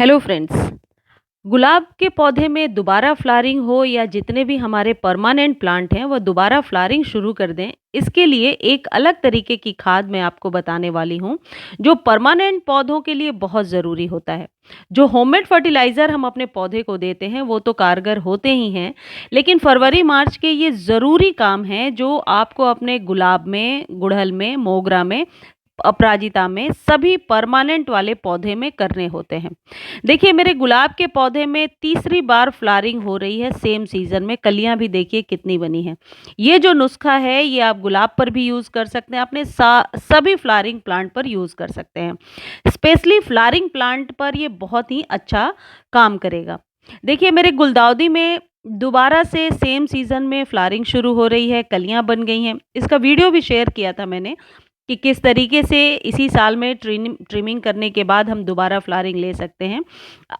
Hello friends. गुलाब के पौधे में दोबारा फ्लावरिंग हो या जितने भी हमारे परमानेंट प्लांट हैं वो दोबारा फ्लावरिंग शुरू कर दें, इसके लिए एक अलग तरीके की खाद मैं आपको बताने वाली हूँ जो परमानेंट पौधों के लिए बहुत ज़रूरी होता है। जो होममेड फर्टिलाइज़र हम अपने पौधे को देते हैं वो तो कारगर होते ही हैं, लेकिन फरवरी मार्च के ये ज़रूरी काम हैं जो आपको अपने गुलाब में, गुड़हल में, मोगरा में, अपराजिता में, सभी परमानेंट वाले पौधे में करने होते हैं। देखिए, मेरे गुलाब के पौधे में तीसरी बार फ्लावरिंग हो रही है सेम सीजन में। कलियां भी देखिए कितनी बनी हैं। ये जो नुस्खा है ये आप गुलाब पर भी यूज कर सकते हैं, अपने सभी फ्लावरिंग प्लांट पर यूज कर सकते हैं। स्पेशली फ्लावरिंग प्लांट पर ये बहुत ही अच्छा काम करेगा। देखिए, मेरे गुलदाउदी में दोबारा से सेम सीजन में फ्लावरिंग शुरू हो रही है, कलियां बन गई हैं। इसका वीडियो भी शेयर किया था मैंने कि किस तरीके से इसी साल में ट्रिमिंग करने के बाद हम दोबारा फ्लावरिंग ले सकते हैं।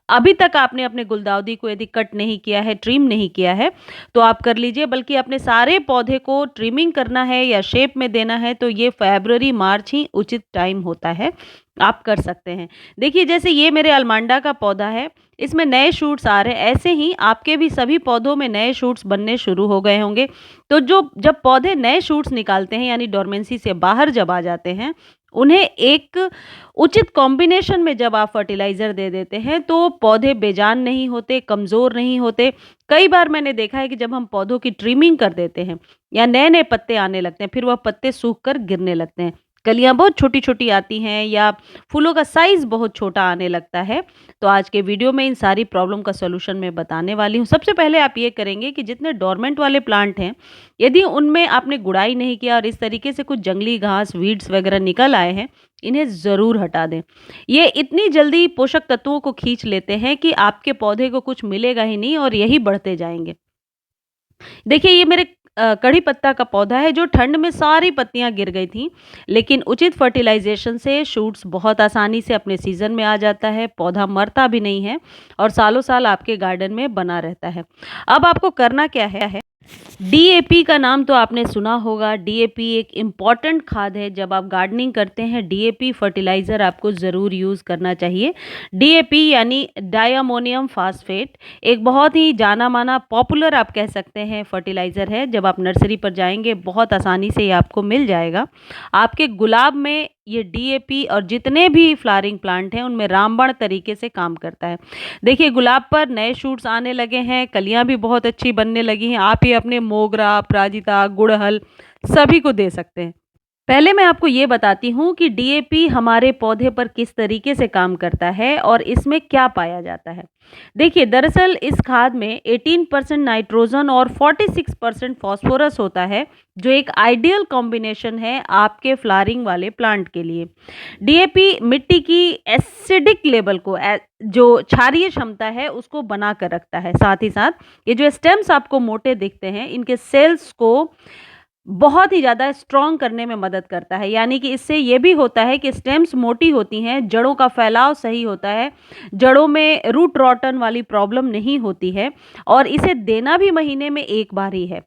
अभी तक आपने अपने गुलदाउदी को यदि कट नहीं किया है, ट्रिम नहीं किया है, तो आप कर लीजिए। बल्कि अपने सारे पौधे को ट्रिमिंग करना है या शेप में देना है तो ये फरवरी मार्च ही उचित टाइम होता है, आप कर सकते हैं। देखिए, जैसे ये मेरे अलमांडा का पौधा है, इसमें नए शूट्स आ रहे हैं। ऐसे ही आपके भी सभी पौधों में नए शूट्स बनने शुरू हो गए होंगे। तो जब पौधे नए शूट्स निकालते हैं यानी डोरमेंसी से बाहर जब आ जाते हैं, उन्हें एक उचित कॉम्बिनेशन में जब आप फर्टिलाइज़र दे देते हैं तो पौधे बेजान नहीं होते, कमज़ोर नहीं होते। कई बार मैंने देखा है कि जब हम पौधों की ट्रिमिंग कर देते हैं या नए-नए पत्ते आने लगते हैं, फिर वह पत्ते सूख कर गिरने लगते हैं। कलियाँ बहुत छोटी-छोटी आती हैं या फूलों का साइज़ बहुत छोटा आने लगता है। तो आज के वीडियो में इन सारी प्रॉब्लम का सॉल्यूशन मैं बताने वाली हूँ। सबसे पहले आप ये करेंगे कि जितने डोरमेंट वाले प्लांट हैं, यदि उनमें आपने गुड़ाई नहीं किया और इस तरीके से कुछ जंगली घास, वीड्स वगैरह निकल आए हैं, इन्हें ज़रूर हटा दें। ये इतनी जल्दी पोषक तत्वों को खींच लेते हैं कि आपके पौधे को कुछ मिलेगा ही नहीं और यही बढ़ते जाएँगे। देखिए, ये मेरे कड़ी पत्ता का पौधा है जो ठंड में सारी पत्तियां गिर गई थी, लेकिन उचित फर्टिलाइजेशन से शूट्स बहुत आसानी से अपने सीजन में आ जाता है। पौधा मरता भी नहीं है और सालों साल आपके गार्डन में बना रहता है। अब आपको करना क्या है? डीएपी का नाम तो आपने सुना होगा। डीएपी एक इम्पॉर्टेंट खाद है। जब आप गार्डनिंग करते हैं, डीएपी फर्टिलाइज़र आपको ज़रूर यूज़ करना चाहिए। डीएपी यानी डायमोनियम फास्फेट एक बहुत ही जाना माना, पॉपुलर आप कह सकते हैं फर्टिलाइज़र है। जब आप नर्सरी पर जाएंगे बहुत आसानी से ये आपको मिल जाएगा। आपके गुलाब में ये डीएपी और जितने भी फ्लावरिंग प्लांट हैं उनमें रामबाण तरीके से काम करता है। देखिए, गुलाब पर नए शूट्स आने लगे हैं, कलियां भी बहुत अच्छी बनने लगी हैं। आप ये अपने मोगरा, अपराजिता, गुड़हल सभी को दे सकते हैं। पहले मैं आपको ये बताती हूँ कि डीएपी हमारे पौधे पर किस तरीके से काम करता है और इसमें क्या पाया जाता है। देखिए, दरअसल इस खाद में 18% नाइट्रोजन और 46% फास्फोरस होता है, जो एक आइडियल कॉम्बिनेशन है आपके फ्लावरिंग वाले प्लांट के लिए। डीएपी मिट्टी की एसिडिक लेवल को, जो क्षारीय क्षमता है, उसको बना कर रखता है। साथ ही साथ ये जो स्टेम्स आपको मोटे दिखते हैं, इनके सेल्स को बहुत ही ज़्यादा स्ट्रॉन्ग करने में मदद करता है। यानी कि इससे ये भी होता है कि स्टेम्स मोटी होती हैं, जड़ों का फैलाव सही होता है, जड़ों में रूट रॉटन वाली प्रॉब्लम नहीं होती है और इसे देना भी महीने में एक बार ही है।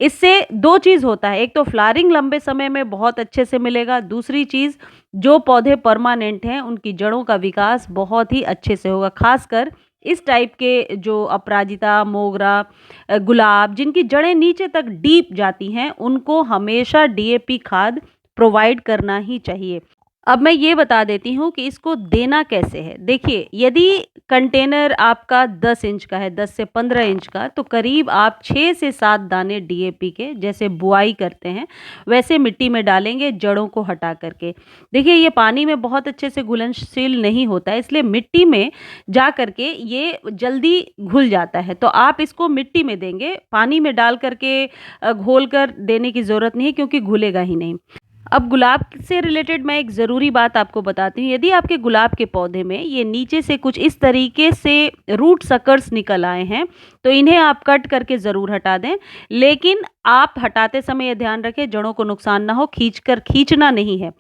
इससे दो चीज़ होता है, एक तो फ्लावरिंग लंबे समय में बहुत अच्छे से मिलेगा, दूसरी चीज़ जो पौधे परमानेंट हैं उनकी जड़ों का विकास बहुत ही अच्छे से होगा। खासकर इस टाइप के जो अपराजिता, मोगरा, गुलाब जिनकी जड़ें नीचे तक डीप जाती हैं, उनको हमेशा डीएपी खाद प्रोवाइड करना ही चाहिए। अब मैं ये बता देती हूँ कि इसको देना कैसे है। देखिए, यदि कंटेनर आपका 10 इंच का है, 10 से 15 इंच का, तो करीब आप 6 से 7 दाने डीएपी के, जैसे बुआई करते हैं वैसे मिट्टी में डालेंगे, जड़ों को हटा करके। देखिए, ये पानी में बहुत अच्छे से घुलनशील नहीं होता है, इसलिए मिट्टी में जा करके ये जल्दी घुल जाता है। तो आप इसको मिट्टी में देंगे, पानी में डाल करके घोल कर देने की ज़रूरत नहीं, क्योंकि घुलेगा ही नहीं। अब गुलाब से रिलेटेड मैं एक ज़रूरी बात आपको बताती हूँ। यदि आपके गुलाब के पौधे में ये नीचे से कुछ इस तरीके से रूट सकर्स निकल आए हैं, तो इन्हें आप कट करके ज़रूर हटा दें। लेकिन आप हटाते समय ये ध्यान रखें जड़ों को नुकसान ना हो, खींचना नहीं है।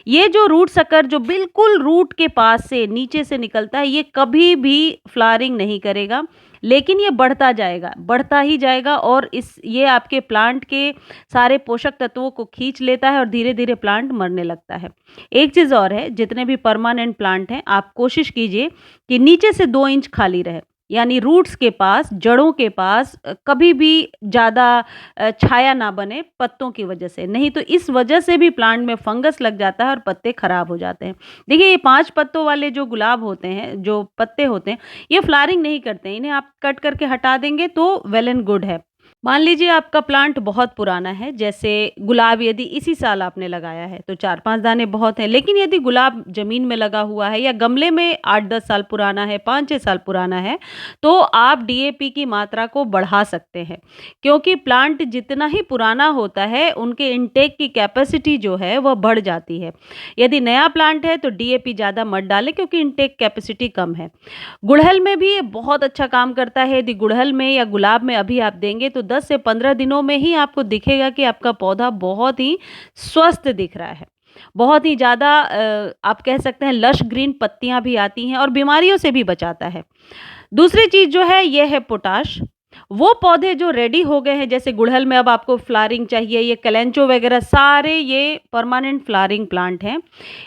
ये जो रूट सकर जो बिल्कुल रूट के पास से नीचे से निकलता है, ये कभी भी फ्लावरिंग नहीं करेगा। लेकिन ये बढ़ता ही जाएगा और ये आपके प्लांट के सारे पोषक तत्वों को खींच लेता है और धीरे-धीरे प्लांट मरने लगता है। एक चीज़ और है, जितने भी परमानेंट प्लांट हैं, आप कोशिश कीजिए कि नीचे से 2 इंच खाली रहे। यानी रूट्स के पास, जड़ों के पास कभी भी ज़्यादा छाया ना बने पत्तों की वजह से, नहीं तो इस वजह से भी प्लांट में फंगस लग जाता है और पत्ते खराब हो जाते हैं। देखिए, ये 5 पत्तों वाले जो गुलाब होते हैं, जो पत्ते होते हैं, ये फ्लावरिंग नहीं करते हैं। इन्हें आप कट करके हटा देंगे तो वेल एंड गुड है। मान लीजिए आपका प्लांट बहुत पुराना है, जैसे गुलाब यदि इसी साल आपने लगाया है तो 4-5 दाने बहुत हैं, लेकिन यदि गुलाब ज़मीन में लगा हुआ है या गमले में 8-10 साल पुराना है, 5-6 साल पुराना है, तो आप डीएपी की मात्रा को बढ़ा सकते हैं। क्योंकि प्लांट जितना ही पुराना होता है, उनके इनटेक की कैपेसिटी जो है वह बढ़ जाती है। यदि नया प्लांट है तो डीएपी ज़्यादा मत डालें, क्योंकि इनटेक कैपेसिटी कम है। गुड़हल में भी ये बहुत अच्छा काम करता है। यदि गुड़हल में या गुलाब में अभी आप देंगे तो 10 से 15 दिनों में ही आपको दिखेगा कि आपका पौधा बहुत ही स्वस्थ दिख रहा है। बहुत ही ज़्यादा आप कह सकते हैं लश ग्रीन पत्तियाँ भी आती हैं और बीमारियों से भी बचाता है। दूसरी चीज़ जो है ये है पोटाश। वो पौधे जो रेडी हो गए हैं, जैसे गुड़हल में अब आपको फ्लावरिंग चाहिए, ये कैलेंचो वगैरह सारे ये परमानेंट फ्लावरिंग प्लांट हैं।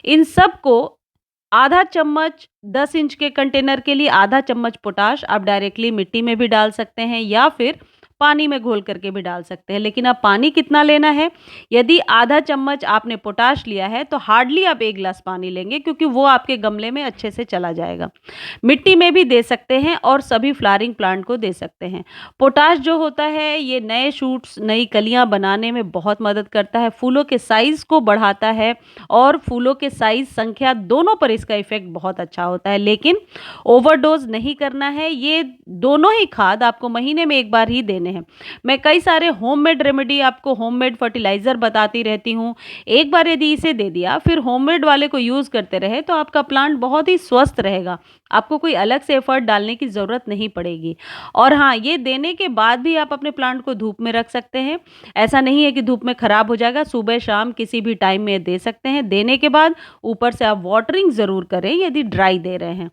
इन सब को आधा चम्मच 10 इंच के कंटेनर के लिए आधा चम्मच पोटाश आप डायरेक्टली मिट्टी में भी डाल सकते हैं या फिर पानी में घोल करके भी डाल सकते हैं। लेकिन अब पानी कितना लेना है? यदि आधा चम्मच आपने पोटाश लिया है तो हार्डली आप 1 ग्लास पानी लेंगे, क्योंकि वो आपके गमले में अच्छे से चला जाएगा। मिट्टी में भी दे सकते हैं और सभी फ्लावरिंग प्लांट को दे सकते हैं। पोटाश जो होता है ये नए शूट्स, नई कलियां बनाने में बहुत मदद करता है, फूलों के साइज़ को बढ़ाता है और फूलों के साइज़, संख्या दोनों पर इसका इफ़ेक्ट बहुत अच्छा होता है। लेकिन ओवरडोज़ नहीं करना है। ये दोनों ही खाद आपको महीने में 1 बार ही देने हैं। मैं कई सारे होममेड रेमेडी, आपको होममेड फर्टिलाइज़र बताती रहती हूँ। एक बार यदि इसे दे दिया, फिर होममेड वाले को यूज़ करते रहे तो आपका प्लांट बहुत ही स्वस्थ रहेगा। आपको कोई अलग से एफर्ट डालने की ज़रूरत नहीं पड़ेगी। और हाँ, ये देने के बाद भी आप अपने प्लांट को धूप में रख सकते हैं। ऐसा नहीं है कि धूप में ख़राब हो जाएगा, सुबह शाम किसी भी टाइम में दे सकते हैं। देने के बाद ऊपर से आप वाटरिंग ज़रूर करें यदि ड्राई दे रहे हैं।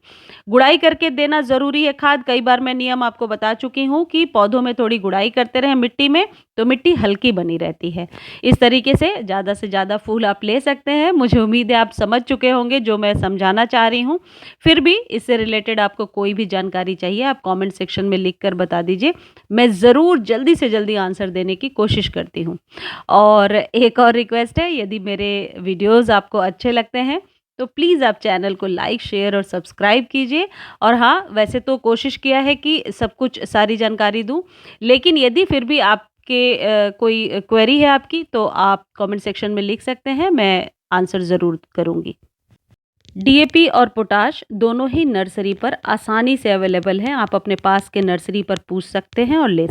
गुड़ाई करके देना ज़रूरी है खाद। कई बार मैं नियम आपको बता चुकी हूँ कि पौधों में थोड़ी गुड़ाई करते रहें मिट्टी में, तो मिट्टी हल्की बनी रहती है। इस तरीके से ज़्यादा फूल आप ले सकते हैं। मुझे उम्मीद है आप समझ चुके होंगे जो मैं समझाना चाह रही हूँ। फिर भी इससे रिलेटेड आपको कोई भी जानकारी चाहिए, आप कमेंट सेक्शन में लिख कर बता दीजिए। मैं ज़रूर जल्दी से जल्दी आंसर देने की कोशिश करती हूँ। और एक और रिक्वेस्ट है, यदि मेरे वीडियोज़ आपको अच्छे लगते हैं तो प्लीज़ आप चैनल को लाइक, शेयर और सब्सक्राइब कीजिए। और हाँ, वैसे तो कोशिश किया है कि सब कुछ सारी जानकारी दूँ, लेकिन यदि फिर भी आपके कोई क्वेरी है आपकी, तो आप कमेंट सेक्शन में लिख सकते हैं, मैं आंसर ज़रूर करूँगी। डीएपी और पोटाश दोनों ही नर्सरी पर आसानी से अवेलेबल हैं। आप अपने पास के नर्सरी पर पूछ सकते हैं और ले